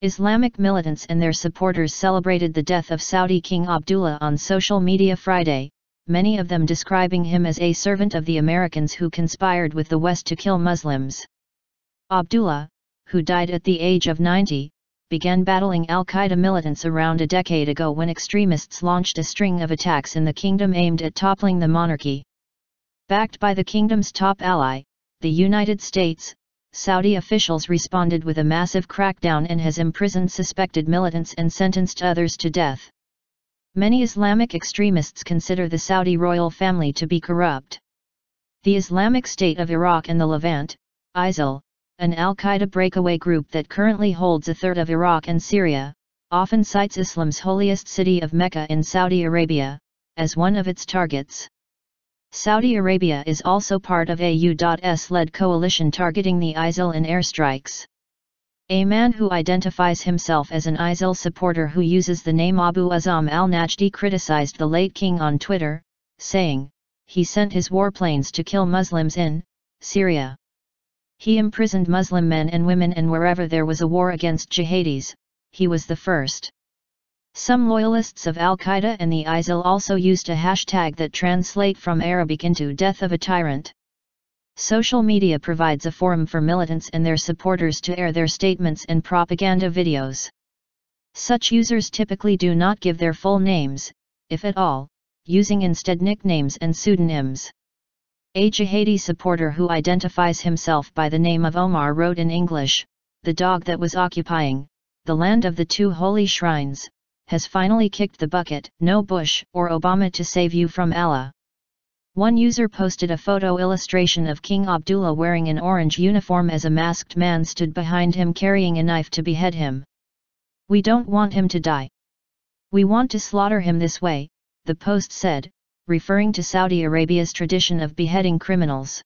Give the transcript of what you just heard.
Islamic militants and their supporters celebrated the death of Saudi King Abdullah on social media Friday, many of them describing him as a servant of the Americans who conspired with the West to kill Muslims. Abdullah, who died at the age of 90, began battling al-Qaida militants around a decade ago when extremists launched a string of attacks in the kingdom aimed at toppling the monarchy. Backed by the kingdom's top ally, the United States, Saudi officials responded with a massive crackdown and has imprisoned suspected militants and sentenced others to death. Many Islamic extremists consider the Saudi royal family to be corrupt. The Islamic State of Iraq and the Levant, ISIL, an al-Qaida breakaway group that currently holds a third of Iraq and Syria, often cites Islam's holiest city of Mecca in Saudi Arabia as one of its targets. Saudi Arabia is also part of a U.S.-led coalition targeting the ISIL in airstrikes. A man who identifies himself as an ISIL supporter who uses the name Abu Azam al-Najdi criticized the late king on Twitter, saying, he sent his warplanes to kill Muslims in Syria. He imprisoned Muslim men and women, and wherever there was a war against jihadis, he was the first. Some loyalists of al-Qaida and the ISIL also used a hashtag that translate from Arabic into Death of a Tyrant. Social media provides a forum for militants and their supporters to air their statements and propaganda videos. Such users typically do not give their full names, if at all, using instead nicknames and pseudonyms. A jihadi supporter who identifies himself by the name of Omar wrote in English, "The dog that was occupying the land of the two holy shrines has finally kicked the bucket, no Bush or Obama to save you from Allah." One user posted a photo illustration of King Abdullah wearing an orange uniform as a masked man stood behind him carrying a knife to behead him. "We don't want him to die. We want to slaughter him this way," the post said, referring to Saudi Arabia's tradition of beheading criminals.